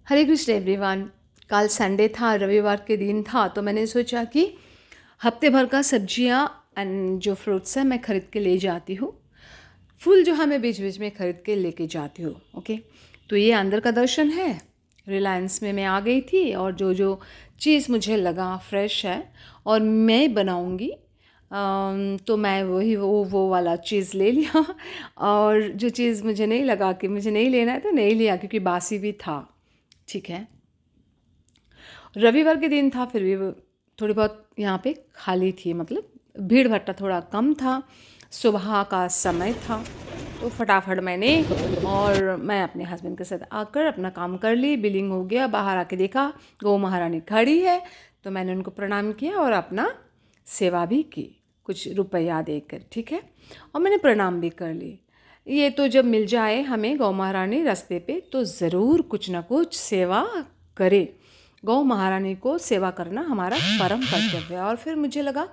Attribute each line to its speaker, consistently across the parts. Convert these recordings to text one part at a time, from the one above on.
Speaker 1: हरे Krishna everyone. कल Sunday था, रविवार के दिन था, तो मैंने सोचा कि हफ्ते भर का सब्जियां एंड जो फ्रूट्स हैं मैं ख़रीद के ले जाती हूँ। फूल जो है मैं बीच बीच में ख़रीद के लेके जाती हूँ। ओके, तो ये अंदर का दर्शन है। रिलायंस में मैं आ गई थी और जो जो चीज़ मुझे लगा फ्रेश है और मैं बनाऊँगी, तो मैं वो वाला चीज़ ले लिया। और जो चीज़ मुझे नहीं लगा कि मुझे नहीं लेना है तो नहीं लिया, क्योंकि बासी भी था। ठीक है, रविवार के दिन था, फिर भी थोड़ी बहुत यहाँ पे खाली थी, मतलब भीड़ भट्टा थोड़ा कम था, सुबह का समय था। तो फटाफट मैंने और मैं अपने हस्बैंड के साथ आकर अपना काम कर ली। बिलिंग हो गया, बाहर आके देखा गौ महारानी खड़ी है, तो मैंने उनको प्रणाम किया और अपना सेवा भी की कुछ रुपया देकर। ठीक है, और मैंने प्रणाम भी कर ली। ये तो जब मिल जाए हमें गौ महारानी रास्ते पे, तो ज़रूर कुछ ना कुछ सेवा करे। गौ महारानी को सेवा करना हमारा परम कर्तव्य है। और फिर मुझे लगा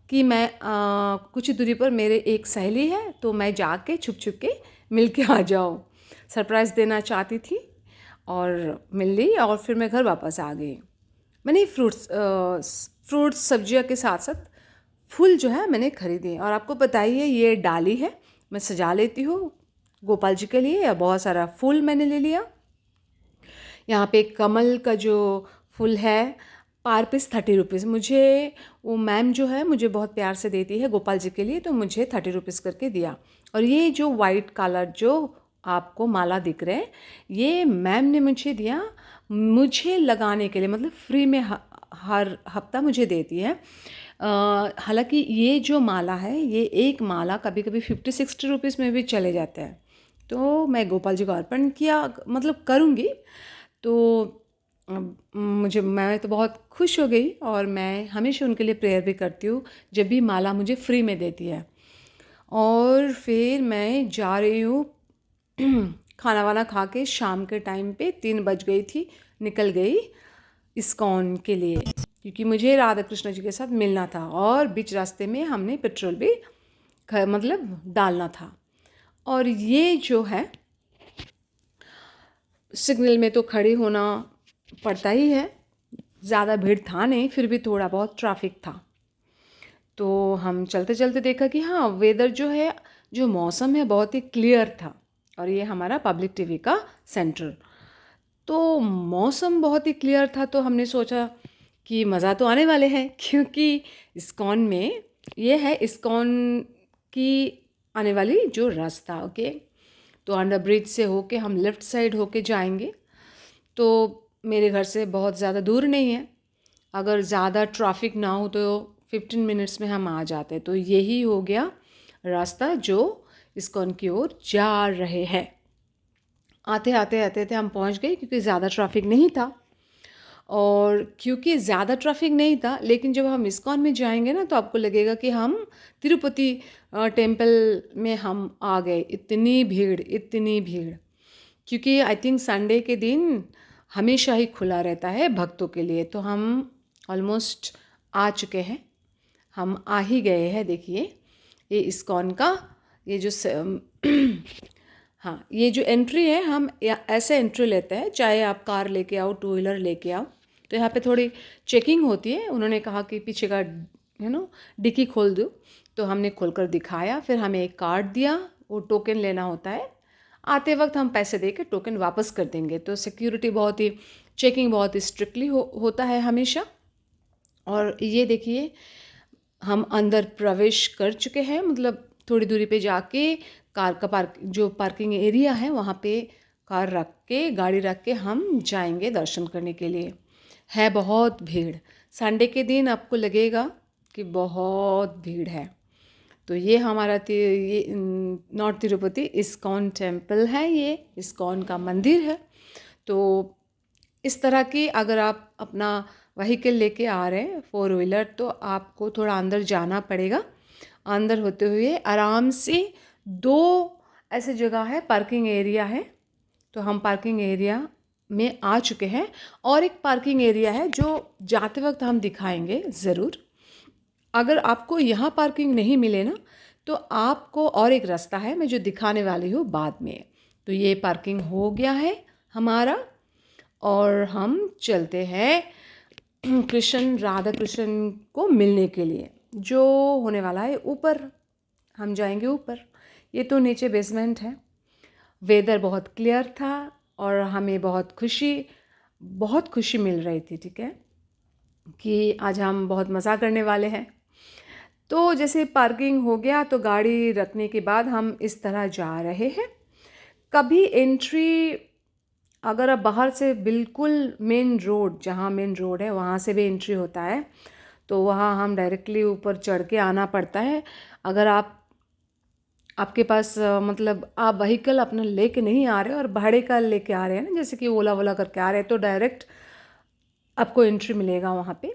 Speaker 1: कि मैं कुछ दूरी पर मेरे एक सहेली है, तो मैं जाके छुप छुप के मिल के आ जाऊँ। सरप्राइज़ देना चाहती थी और मिल ली, और फिर मैं घर वापस आ गई। मैंने फ्रूट्स सब्जियों के साथ साथ फूल जो है मैंने खरीदे। और आपको बताइए, ये डाली है, मैं सजा लेती हूँ गोपाल जी के लिए। या बहुत सारा फूल मैंने ले लिया। यहाँ पे कमल का जो फूल है, पर पीस 30 रुपीज़। मुझे वो मैम जो है मुझे बहुत प्यार से देती है गोपाल जी के लिए, तो मुझे 30 रुपीज़ करके दिया। और ये जो वाइट कलर जो आपको माला दिख रहे हैं, ये मैम ने मुझे दिया मुझे लगाने के लिए, मतलब फ्री में हर हफ्ता मुझे देती है। हालांकि ये जो माला है, ये एक माला कभी कभी 50-60 रुपीज़ में भी चले जाते हैं। तो मैं गोपाल जी को अर्पण किया, मतलब करूँगी। तो मैं तो बहुत खुश हो गई, और मैं हमेशा उनके लिए प्रेयर भी करती हूँ जब भी माला मुझे फ्री में देती है। और फिर मैं जा रही हूँ खाना वाना खा के, शाम के टाइम पे 3 बज गई थी, निकल गई इस्कॉन के लिए, क्योंकि मुझे राधा कृष्ण जी के साथ मिलना था। और बीच रास्ते में हमने पेट्रोल भी मतलब डालना था। और ये जो है, सिग्नल में तो खड़े होना पड़ता ही है। ज़्यादा भीड़ था नहीं, फिर भी थोड़ा बहुत ट्रैफिक था। तो हम चलते चलते देखा कि हाँ, वेदर जो है, जो मौसम है, बहुत ही क्लियर था। और ये हमारा पब्लिक टीवी का सेंटर, तो मौसम बहुत ही क्लियर था। तो हमने सोचा कि मज़ा तो आने वाले हैं, क्योंकि इस्कॉन में ये है इस्कॉन की आने वाली जो रास्ता। ओके, तो अंडर ब्रिज से होके हम लेफ़्ट साइड होके जाएंगे। तो मेरे घर से बहुत ज़्यादा दूर नहीं है, अगर ज़्यादा ट्रैफिक ना हो तो 15 मिनट्स में हम आ जाते। तो यही हो गया रास्ता जो इस्कॉन की ओर जा रहे हैं। आते आते आते थे हम पहुंच गए, क्योंकि ज़्यादा ट्रैफिक नहीं था। और क्योंकि ज़्यादा ट्रैफिक नहीं था, लेकिन जब हम इस्कॉन में जाएंगे ना, तो आपको लगेगा कि हम तिरुपति टेम्पल में हम आ गए। इतनी भीड़, इतनी भीड़, क्योंकि आई थिंक संडे के दिन हमेशा ही खुला रहता है भक्तों के लिए। तो हम ऑलमोस्ट आ चुके हैं, हम आ ही गए हैं। देखिए, ये इस्कॉन का ये जो हाँ, ये जो एंट्री है, हम ऐसे एंट्री लेते हैं, चाहे आप कार लेके आओ, टू व्हीलर लेके आओ। तो यहाँ पे थोड़ी चेकिंग होती है। उन्होंने कहा कि पीछे का डिक्की खोल दो, तो हमने खोलकर दिखाया। फिर हमें एक कार्ड दिया, वो टोकन लेना होता है। आते वक्त हम पैसे दे के टोकन वापस कर देंगे। तो सिक्योरिटी बहुत ही, चेकिंग बहुत ही स्ट्रिक्टली होता है हमेशा। और ये देखिए, हम अंदर प्रवेश कर चुके हैं, मतलब थोड़ी दूरी पे जाके कार का पार्किंग एरिया है, वहाँ पे कार रख के, गाड़ी रख के हम जाएंगे दर्शन करने के लिए। है बहुत भीड़, संडे के दिन आपको लगेगा कि बहुत भीड़ है। तो ये हमारा ये नॉर्थ तिरुपति इस्कॉन टेम्पल है, ये इस्कॉन का मंदिर है। तो इस तरह की अगर आप अपना व्हीकल लेके आ रहे हैं, 4 व्हीलर, तो आपको थोड़ा अंदर जाना पड़ेगा। अंदर होते हुए आराम से 2 ऐसे जगह है, पार्किंग एरिया है। तो हम पार्किंग एरिया में आ चुके हैं। और एक पार्किंग एरिया है जो जाते वक्त हम दिखाएंगे ज़रूर। अगर आपको यहाँ पार्किंग नहीं मिले ना, तो आपको और एक रास्ता है, मैं जो दिखाने वाली हूँ बाद में। तो ये पार्किंग हो गया है हमारा। और हम चलते हैं कृष्ण राधा कृष्ण को मिलने के लिए, जो होने वाला है ऊपर। हम जाएंगे ऊपर। ये तो नीचे बेसमेंट है। वेदर बहुत क्लियर था और हमें बहुत खुशी मिल रही थी, ठीक है, कि आज हम बहुत मज़ा करने वाले हैं। तो जैसे पार्किंग हो गया तो गाड़ी रखने के बाद हम इस तरह जा रहे हैं। कभी एंट्री, अगर आप बाहर से बिल्कुल मेन रोड, जहाँ मेन रोड है वहाँ से भी एंट्री होता है, तो वहाँ हम डायरेक्टली ऊपर चढ़ के आना पड़ता है। अगर आपके पास मतलब आप व्हीकल अपना लेके नहीं आ रहे और भाड़े का लेके आ रहे हैं ना, जैसे कि ओला वोला करके आ रहे हैं, तो डायरेक्ट आपको एंट्री मिलेगा वहाँ पे।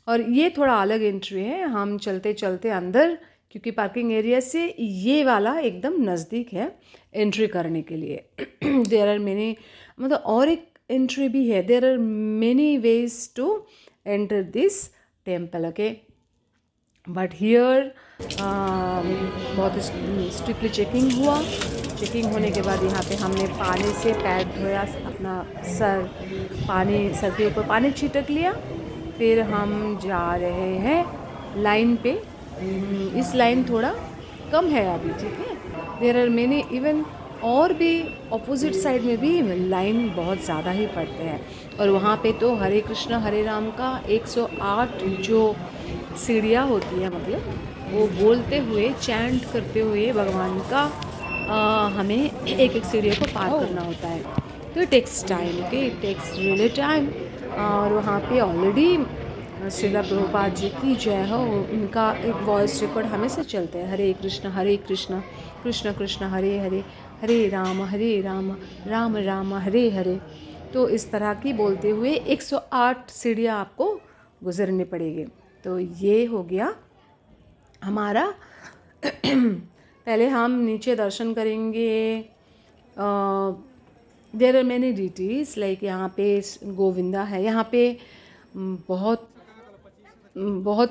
Speaker 1: और ये थोड़ा अलग एंट्री है। हम चलते चलते अंदर, क्योंकि पार्किंग एरिया से ये वाला एकदम नज़दीक है एंट्री करने के लिए। देयर आर मेनी, मतलब और एक एंट्री भी है। There are many ways to enter this temple, okay, but here बहुत स्ट्रिक्टली चेकिंग हुआ। चेकिंग होने के बाद यहाँ पे हमने पानी से पैर धोया, अपना सर के ऊपर पानी छिटक लिया। फिर हम जा रहे हैं लाइन पे। इस लाइन थोड़ा कम है अभी, ठीक है। देयर आर मेनी इवन, और भी अपोजिट साइड में भी लाइन बहुत ज़्यादा ही पड़ते हैं। और वहाँ पे तो हरे कृष्णा हरे राम का 108 जो सीढ़ियाँ होती है, मतलब वो बोलते हुए, चैंट करते हुए भगवान का हमें एक एक सीढ़ियों को पार करना होता है। तो it takes time, okay, it takes really time. और वहाँ पे ऑलरेडी श्रीला प्रभुपाद जी की जय हो, उनका एक वॉइस रिकॉर्ड हमेशा चलते हैं, हरे कृष्ण कृष्ण कृष्ण हरे हरे, हरे राम राम राम हरे हरे। तो इस तरह की बोलते हुए 108 सीढ़ियाँ आपको गुजरनी पड़ेगी। तो ये हो गया हमारा। पहले हम नीचे दर्शन करेंगे। There are many ditties, like यहाँ पे गोविंदा है। यहाँ पे बहुत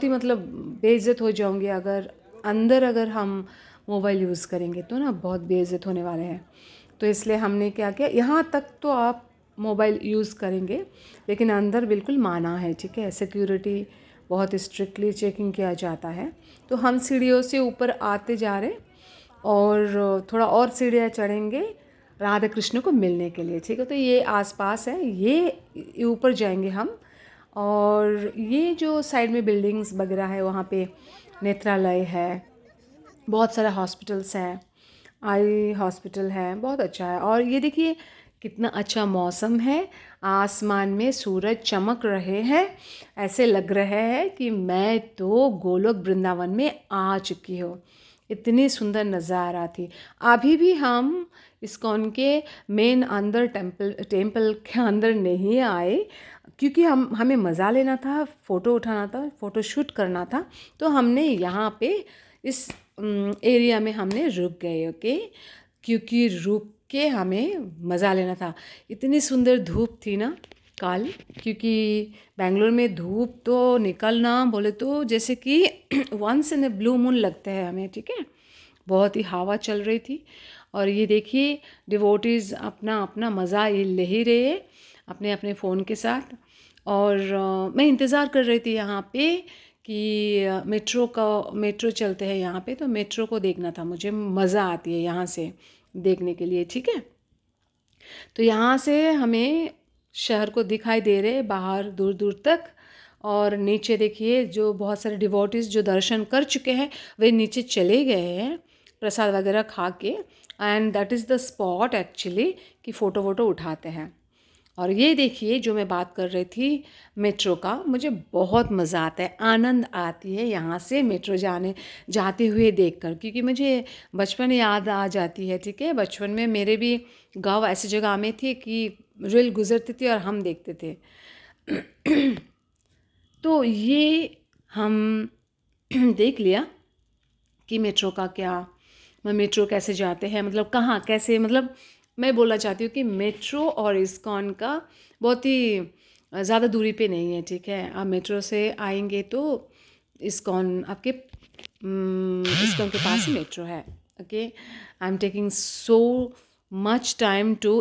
Speaker 1: ही मतलब बेइज्जत हो जाओगे अगर हम मोबाइल यूज़ करेंगे, तो ना बहुत बेइज्जत होने वाले हैं। तो इसलिए हमने क्या किया, यहाँ तक तो आप मोबाइल यूज़ करेंगे, लेकिन अंदर बिल्कुल माना है, ठीक है। सिक्योरिटी बहुत स्ट्रिक्टली चेकिंग किया जाता है। तो हम सीढ़ियों से ऊपर आते जा रहे और थोड़ा और सीढ़ियाँ चढ़ेंगे राधा कृष्ण को मिलने के लिए, ठीक है। तो ये आसपास है, ये ऊपर जाएंगे हम। और ये जो साइड में बिल्डिंग्स वगैरह है, वहाँ पे नेत्रालय है, बहुत सारे हॉस्पिटल्स हैं, आई हॉस्पिटल है, बहुत अच्छा है। और ये देखिए कितना अच्छा मौसम है, आसमान में सूरज चमक रहे हैं, ऐसे लग रहा है कि मैं तो गोलोक वृंदावन में आ चुकी हूँ। इतनी सुंदर नज़ारा थी। अभी भी हम इस्कॉन के मेन अंदर टेम्पल के अंदर नहीं आए, क्योंकि हमें मज़ा लेना था, फ़ोटो उठाना था, फ़ोटो शूट करना था। तो हमने यहाँ पे इस एरिया में हमने रुक गए, ओके, क्योंकि रुक के हमें मज़ा लेना था। इतनी सुंदर धूप थी ना कल, क्योंकि बेंगलोर में धूप तो निकलना बोले तो जैसे कि once in a blue moon लगता है हमें, ठीक है। बहुत ही हवा चल रही थी। और ये देखिए डिवोटीज़ अपना अपना मज़ा ये ले ही रहे हैं अपने अपने फ़ोन के साथ। और मैं इंतज़ार कर रही थी यहाँ पे कि मेट्रो चलते हैं यहाँ पे, तो मेट्रो को देखना था मुझे। मज़ा आती है यहाँ से देखने के लिए, ठीक है। तो यहाँ से हमें शहर को दिखाई दे रहे बाहर दूर दूर तक। और नीचे देखिए जो बहुत सारे डिवोटीज़ जो दर्शन कर चुके हैं वे नीचे चले गए हैं प्रसाद वगैरह खा के। And that is the spot actually कि फ़ोटो वोटो उठाते हैं। और ये देखिए जो मैं बात कर रही थी मेट्रो का, मुझे बहुत मज़ा आता है, आनंद आती है यहाँ से मेट्रो जाते हुए देखकर, क्योंकि मुझे बचपन याद आ जाती है, ठीक है। बचपन में मेरे भी गांव ऐसी जगह में थी कि रेल गुजरती थी और हम देखते थे। तो ये हम देख लिया कि मेट्रो का क्या, मेट्रो कैसे जाते हैं, मतलब कहाँ कैसे, मतलब मैं बोलना चाहती हूँ कि मेट्रो और इस्कॉन का बहुत ही ज़्यादा दूरी पे नहीं है, ठीक है। आप मेट्रो से आएंगे तो इस्कॉन आपके इस्कॉन के पास ही मेट्रो है, okay. I am taking so much time to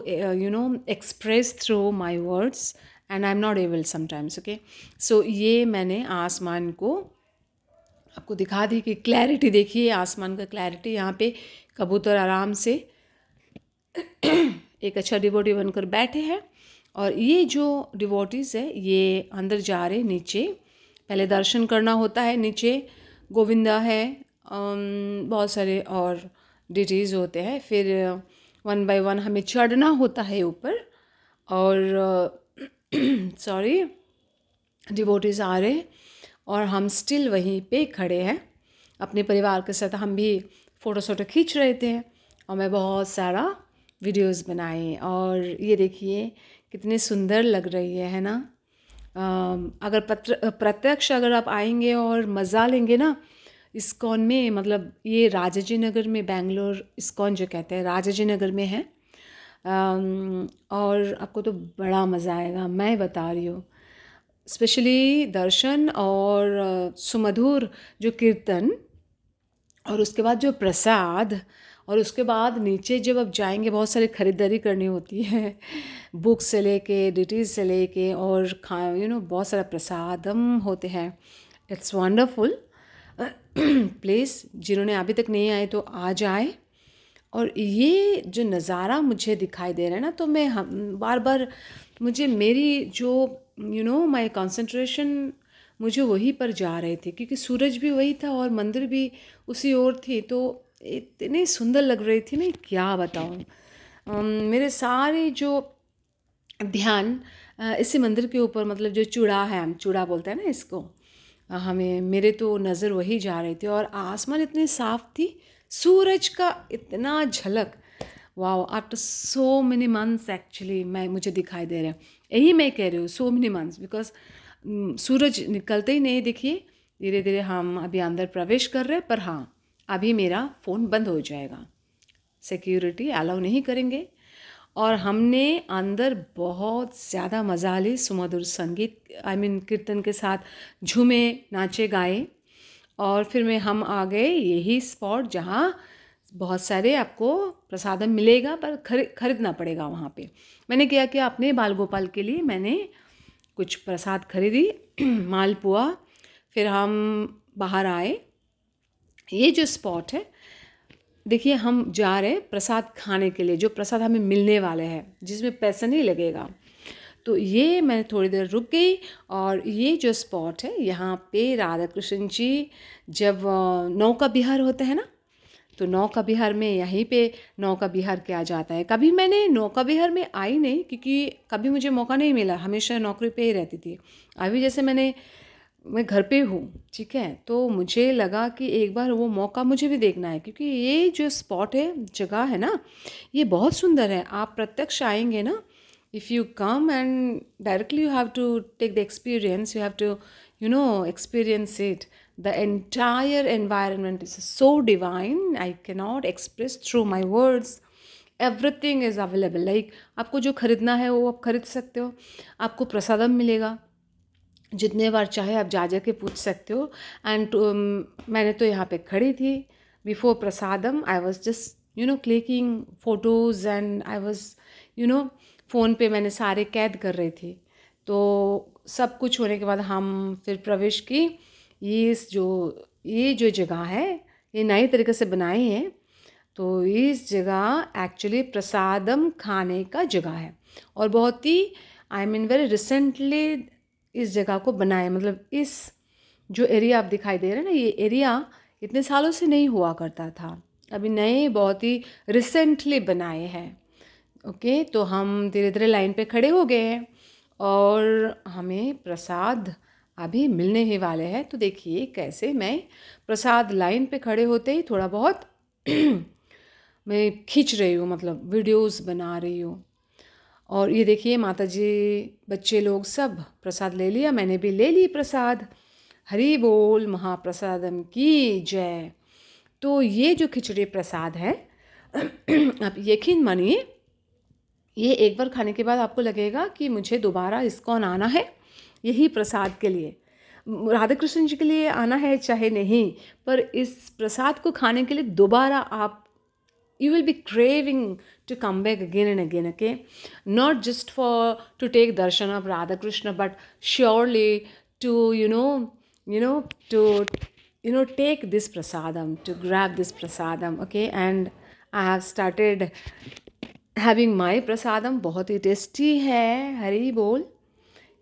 Speaker 1: express through my words, and I'm not able sometimes. Okay, so ये मैंने आसमान को आपको दिखा दी कि क्लैरिटी देखिए, आसमान का क्लैरिटी। यहाँ पे कबूतर आराम से एक अच्छा डिवोटी बनकर बैठे हैं, और ये जो डिवोटीज़ है ये अंदर जा रहे नीचे। पहले दर्शन करना होता है, नीचे गोविंदा है, बहुत सारे और डिटीज़ होते हैं, फिर वन बाय वन हमें चढ़ना होता है ऊपर। और सॉरी, डिवोटीज़ आ रहे और हम स्टिल वहीं पे खड़े हैं अपने परिवार के साथ। हम भी फ़ोटो शोटो खींच रहे थे, और मैं बहुत सारा वीडियोस बनाए। और ये देखिए कितनी सुंदर लग रही है ना। अगर प्रत्यक्ष अगर आप आएंगे और मज़ा लेंगे ना इस्कॉन में, मतलब ये राजाजी नगर में, बेंगलोर इस्कॉन जो कहते हैं राजाजी नगर में है। और आपको तो बड़ा मज़ा आएगा, मैं बता रही हूँ। स्पेशली दर्शन और सुमधुर जो कीर्तन, और उसके बाद जो प्रसाद, और उसके बाद नीचे जब आप जाएंगे बहुत सारी ख़रीदारी करनी होती है, बुक से लेके डिटीज से लेके, और बहुत सारा प्रसादम होते हैं। It's wonderful place. जिन्होंने अभी तक नहीं आए तो आ जाए। और ये जो नज़ारा मुझे दिखाई दे रहा है ना, तो मैं बार बार मुझे मेरी जो माय कंसंट्रेशन मुझे वहीं पर जा रहे थे, क्योंकि सूरज भी वही था और मंदिर भी उसी ओर थी। तो इतनी सुंदर लग रही थी ना, क्या बताऊँ। मेरे सारे जो ध्यान इसी मंदिर के ऊपर, मतलब जो चूड़ा है, हम चूड़ा बोलते हैं ना इसको, हमें मेरे तो नज़र वही जा रही थी। और आसमान इतनी साफ़ थी, सूरज का इतना झलक, wow. After so many months actually मुझे दिखाई दे रहे हैं। यही मैं कह रही हूँ, सो मेनी मंथ्स, बिकॉज सूरज निकलते ही नहीं। देखिए धीरे धीरे हम अभी अंदर प्रवेश कर रहे हैं, पर हाँ अभी मेरा फ़ोन बंद हो जाएगा, सिक्योरिटी अलाउ नहीं करेंगे। और हमने अंदर बहुत ज़्यादा मज़ा ली, सुमधुर संगीत कीर्तन के साथ झूमे, नाचे, गाए। और फिर हम आ गए यही स्पॉट जहाँ बहुत सारे आपको प्रसादम मिलेगा, पर खरीदना पड़ेगा वहाँ पे। मैंने क्या किया, अपने बाल गोपाल के लिए मैंने कुछ प्रसाद खरीदी, मालपुआ। फिर हम बाहर आए। ये जो स्पॉट है, देखिए हम जा रहे हैं प्रसाद खाने के लिए, जो प्रसाद हमें मिलने वाले हैं, जिसमें पैसा नहीं लगेगा। तो ये मैं थोड़ी देर रुक गई। और ये जो स्पॉट है, यहाँ पे राधा कृष्ण जी जब नौका विहार होता है ना, तो नौका विहार में यहीं पे नौका विहार किया जाता है। कभी मैंने नौका विहार में आई नहीं, क्योंकि कभी मुझे मौका नहीं मिला, हमेशा नौकरी पे ही रहती थी। अभी जैसे मैं घर पे हूँ, ठीक है, तो मुझे लगा कि एक बार वो मौका मुझे भी देखना है, क्योंकि ये जो स्पॉट है, जगह है ना, ये बहुत सुंदर है। आप प्रत्यक्ष आएंगे ना, if you come and directly you have to take the experience, you have to experience it. The entire environment is so divine, I cannot express through my words. Everything is available. Like आपको जो खरीदना है वो आप खरीद सकते हो, आपको प्रसादम मिलेगा, जितने बार चाहे आप जा के पूछ सकते हो। एंड मैंने तो यहाँ पे खड़ी थी before prasadam. I was just clicking photos, and I was phone पे मैंने सारे कैद कर रही थी। तो सब कुछ होने के बाद हम फिर प्रवेश की। ये जो जगह है, ये नई तरीके से बनाई है। तो इस जगह एक्चुअली प्रसादम खाने का जगह है, और बहुत ही वेरी रिसेंटली इस जगह को बनाया। मतलब इस जो एरिया आप दिखाई दे रहे हैं ना, ये एरिया इतने सालों से नहीं हुआ करता था, अभी नए बहुत ही रिसेंटली बनाए हैं। ओके, तो हम धीरे धीरे लाइन पे खड़े हो गए हैं, और हमें प्रसाद अभी मिलने ही वाले हैं। तो देखिए कैसे मैं प्रसाद लाइन पे खड़े होते ही थोड़ा बहुत मैं खींच रही हूँ, मतलब वीडियोस बना रही हूँ। और ये देखिए माताजी, बच्चे लोग सब प्रसाद ले लिया, मैंने भी ले ली प्रसाद। हरि बोल, महाप्रसादम की जय। तो ये जो खिचड़ी प्रसाद है, आप यकीन मानिए, ये एक बार खाने के बाद आपको लगेगा कि मुझे दोबारा इस्कॉन आना है, यही प्रसाद के लिए। राधा कृष्ण जी के लिए आना है चाहे नहीं, पर इस प्रसाद को खाने के लिए दोबारा आप, you will be craving to come back again and again, okay? Not just for to take darshan of Radha Krishna, but surely to, to, take this prasadam, to grab this prasadam, okay? And I have started having my prasadam, बहुत ही tasty है, हरी बोल।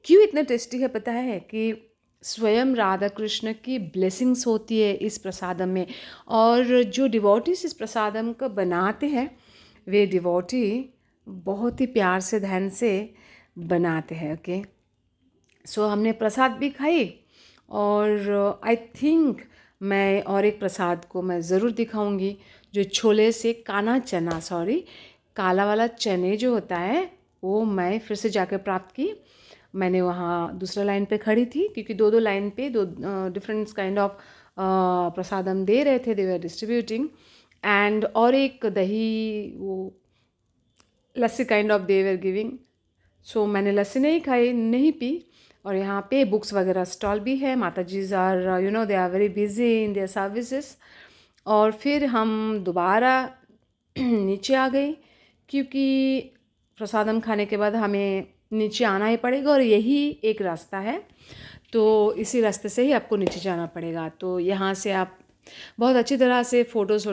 Speaker 1: क्यों इतना tasty है पता है कि स्वयं राधा कृष्ण की ब्लेसिंग्स होती है इस प्रसादम में, और जो डिवोटीज इस प्रसादम को बनाते हैं वे डिवोटी बहुत ही प्यार से ध्यान से बनाते हैं, ओके। सो हमने प्रसाद भी खाई, और आई थिंक मैं और एक प्रसाद को मैं ज़रूर दिखाऊंगी, जो छोले से काला वाला चने जो होता है वो मैं फिर से जाकर प्राप्त की। मैंने वहाँ दूसरा लाइन पे खड़ी थी, क्योंकि दो लाइन पे दो डिफरेंट काइंड ऑफ प्रसादम दे रहे थे, दे वर डिस्ट्रीब्यूटिंग। एंड और एक दही, वो lassi kind of they were giving. So मैंने लस्सी नहीं खाई, नहीं पी। और यहाँ पे बुक्स वगैरह स्टॉल भी है। माता जीज are they are very busy in their services. और फिर हम दोबारा नीचे आ गई, क्योंकि प्रसादम खाने के बाद हमें नीचे आना ही पड़ेगा, और यही एक रास्ता है, तो इसी रास्ते से ही आपको नीचे जाना पड़ेगा। तो यहाँ से आप बहुत अच्छी तरह से फ़ोटोज़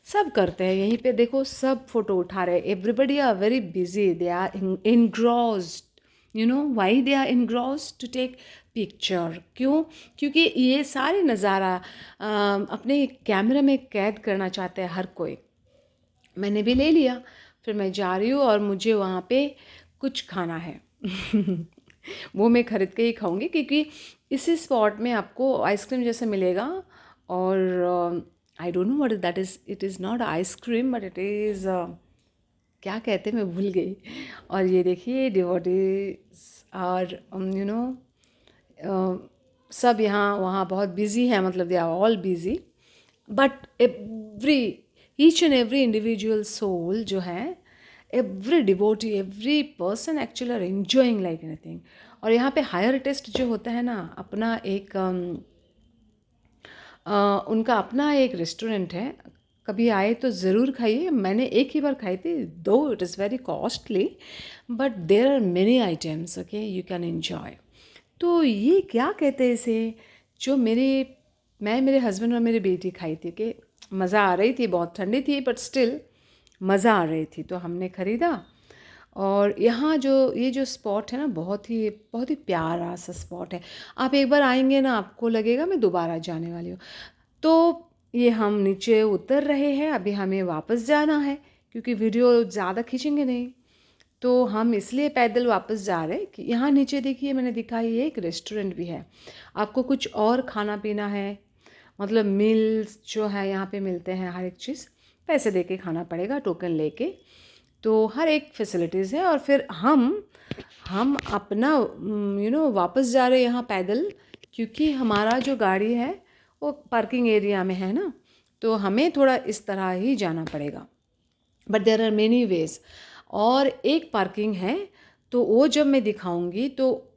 Speaker 1: सब करते हैं। यहीं पे देखो सब फ़ोटो उठा रहे हैं। Everybody are very busy, they are engrossed, why they are engrossed to take picture. क्यों? क्योंकि ये सारे नज़ारा अपने कैमरे में कैद करना चाहते हैं हर कोई। मैंने भी ले लिया, फिर मैं जा रही हूँ और मुझे वहाँ पे कुछ खाना है वो मैं ख़रीद के ही खाऊंगी, क्योंकि इसी स्पॉट में आपको आइसक्रीम जैसा मिलेगा। और I don't know what is that is, it is not ice cream but it is क्या कहते हैं, मैं भूल गई। और ये देखिए डिवोटीज और सब यहाँ वहाँ बहुत बिजी है, मतलब they are all busy, but each and every individual soul जो है, every devotee, every person actually are enjoying like anything. और यहाँ पे हायर टेस्ट जो होता है ना, अपना एक उनका अपना एक रेस्टोरेंट है, कभी आए तो ज़रूर खाइए। मैंने एक ही बार खाई थी, though it is very costly, but there are many items, okay, you can enjoy. तो ये क्या कहते हैं इसे, जो मेरे हस्बैंड और मेरी बेटी खाई थी, कि मज़ा आ रही थी, बहुत ठंडी थी बट स्टिल मज़ा आ रही थी, तो हमने ख़रीदा। और यहाँ ये जो स्पॉट है ना, बहुत ही प्यारा सा स्पॉट है। आप एक बार आएंगे ना, आपको लगेगा मैं दोबारा जाने वाली हूँ। तो ये हम नीचे उतर रहे हैं, अभी हमें वापस जाना है, क्योंकि वीडियो ज़्यादा खींचेंगे नहीं, तो हम इसलिए पैदल वापस जा रहे हैं। कि यहाँ नीचे देखिए, मैंने दिखाई है एक रेस्टोरेंट भी है। आपको कुछ और खाना पीना है, मतलब मील्स जो है यहाँ पे मिलते हैं, हर एक चीज़ पैसे दे के खाना पड़ेगा, टोकन लेके। तो हर एक फैसिलिटीज़ है। और फिर हम अपना वापस जा रहे हैं यहाँ पैदल, क्योंकि हमारा जो गाड़ी है वो पार्किंग एरिया में है ना, तो हमें थोड़ा इस तरह ही जाना पड़ेगा। But there are many ways. और एक पार्किंग है, तो वो जब मैं दिखाऊंगी, तो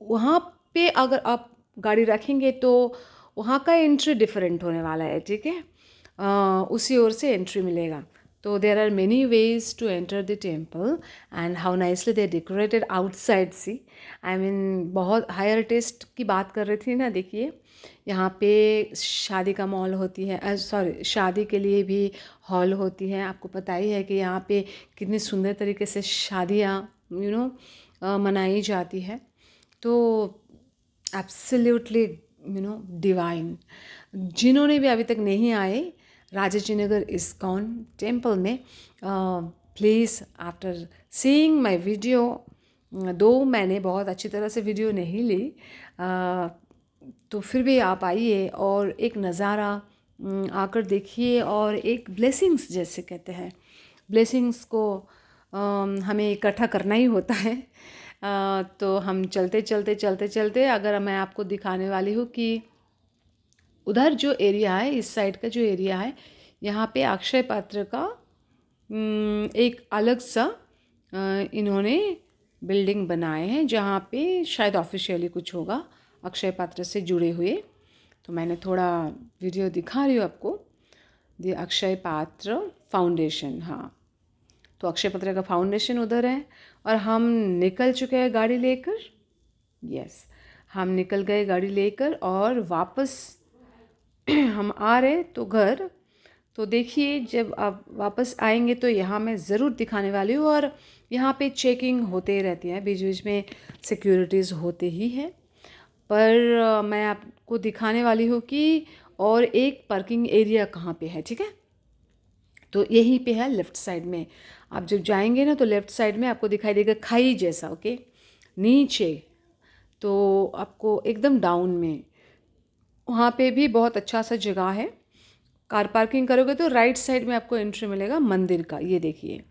Speaker 1: वहाँ पे अगर आप गाड़ी रखेंगे तो वहाँ का एंट्री डिफरेंट होने वाला है, ठीक है, उसी ओर से एंट्री मिलेगा। तो there are many ways to enter the temple, and how nicely they decorated outside see. I mean बहुत हायर टेस्ट की बात कर रही थी ना, देखिए यहाँ पे शादी का मॉल होती है, सॉरी शादी के लिए भी हॉल होती है। आपको पता ही है कि यहाँ पे कितनी सुंदर तरीके से शादियाँ मनाई जाती है। तो एब्सोल्युटली डिवाइन। जिन्होंने भी अभी तक नहीं आए राजाजी नगर इस्कॉन टेम्पल में, please after seeing my video, दो मैंने बहुत अच्छी तरह से वीडियो नहीं ली, तो फिर भी आप आइए और एक नज़ारा आकर देखिए। और एक ब्लेसिंग्स जैसे कहते हैं, ब्लेसिंग्स को हमें इकट्ठा करना ही होता है। तो हम चलते अगर मैं आपको दिखाने वाली हूँ कि उधर जो एरिया है, इस साइड का जो एरिया है, यहाँ पे अक्षय पात्र का एक अलग सा इन्होंने बिल्डिंग बनाए हैं, जहाँ पे शायद ऑफिशियली कुछ होगा अक्षय पात्र से जुड़े हुए। तो मैंने थोड़ा वीडियो दिखा रही हूँ आपको, द अक्षय पात्र फाउंडेशन। हाँ, तो अक्षय पत्र का फाउंडेशन उधर है और हम निकल चुके हैं गाड़ी लेकर। यस, हम निकल गए गाड़ी लेकर और वापस हम आ रहे तो घर। तो देखिए जब आप वापस आएंगे तो यहाँ मैं ज़रूर दिखाने वाली हूँ, और यहाँ पे चेकिंग होते ही रहती है, बीच बीच में सिक्योरिटीज़ होते ही हैं। पर मैं आपको दिखाने वाली हूँ कि और एक पार्किंग एरिया कहाँ पे है, ठीक है। तो यहीं पे है लेफ़्ट साइड में। आप जब जाएंगे ना तो लेफ़्ट साइड में आपको दिखाई देगा खाई जैसा, ओके, नीचे। तो आपको एकदम डाउन में वहाँ पे भी बहुत अच्छा सा जगह है। कार पार्किंग करोगे तो राइट साइड में आपको एंट्री मिलेगा मंदिर का। ये देखिए,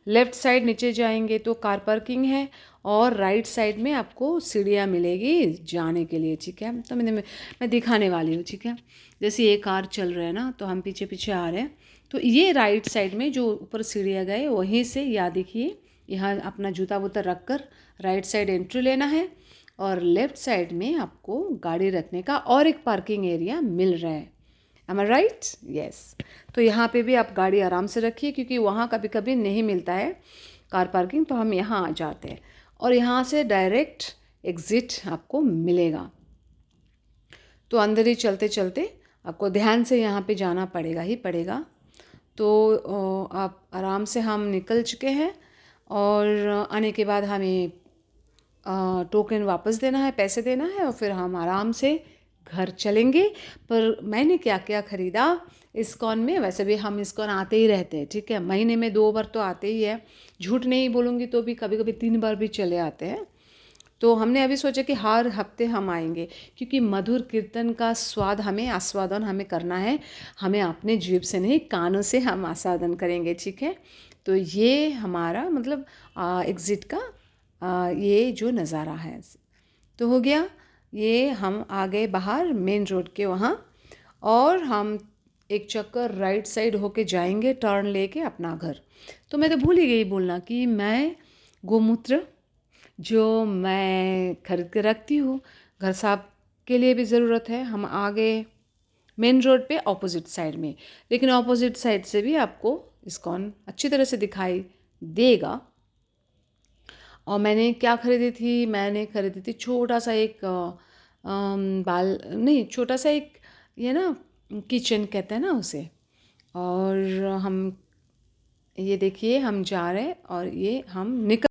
Speaker 1: लेफ़्ट साइड नीचे जाएंगे तो कार पार्किंग है, और राइट साइड में आपको सीढ़ियाँ मिलेगी जाने के लिए, ठीक है। तो मैं दिखाने वाली हूँ, ठीक है। जैसे ये कार चल रहा है ना, तो हम पीछे पीछे आ रहे हैं। तो ये राइट साइड में जो ऊपर सीढ़ियाँ गए वहीं से, या देखिए यहाँ अपना जूता वूता रख कर राइट साइड एंट्री लेना है, और लेफ़्ट साइड में आपको गाड़ी रखने का और एक पार्किंग एरिया मिल रहा है। एम आई राइट? यस। तो यहाँ पे भी आप गाड़ी आराम से रखिए, क्योंकि वहाँ कभी कभी नहीं मिलता है कार पार्किंग, तो हम यहाँ आ जाते हैं और यहाँ से डायरेक्ट एग्ज़िट आपको मिलेगा। तो अंदर ही चलते चलते आपको ध्यान से यहाँ पे जाना पड़ेगा ही पड़ेगा। तो आप आराम से, हम निकल चुके हैं, और आने के बाद हमें टोकन वापस देना है, पैसे देना है, और फिर हम आराम से घर चलेंगे। पर मैंने क्या क्या ख़रीदा इस्कॉन में, वैसे भी हम इस्कॉन आते ही रहते हैं, ठीक है, महीने में 2 बार तो आते ही है। झूठ नहीं बोलूँगी तो भी कभी कभी 3 बार भी चले आते हैं। तो हमने अभी सोचा कि हर हफ्ते हम आएंगे, क्योंकि मधुर कीर्तन का स्वाद हमें, आस्वादन हमें करना है। हमें अपने जीभ से नहीं, कानों से हम आस्वादन करेंगे, ठीक है। तो ये हमारा मतलब एग्ज़िट का ये जो नज़ारा है तो हो गया। ये हम आ गए बाहर मेन रोड के वहाँ, और हम एक चक्कर राइट साइड होके जाएंगे टर्न लेके अपना घर। तो मैं तो भूल ही गई बोलना कि मैं गोमूत्र जो मैं खरीद के रखती हूँ, घर साफ के लिए भी ज़रूरत है। हम आ गए मेन रोड पे ऑपोजिट साइड में, लेकिन ऑपोजिट साइड से भी आपको इस्कॉन अच्छी तरह से दिखाई देगा। और मैंने क्या खरीदी थी, मैंने खरीदी थी छोटा सा एक बाल नहीं, छोटा सा एक, ये ना किचन कहते हैं ना उसे। और हम ये देखिए हम जा रहे हैं, और ये हम निकल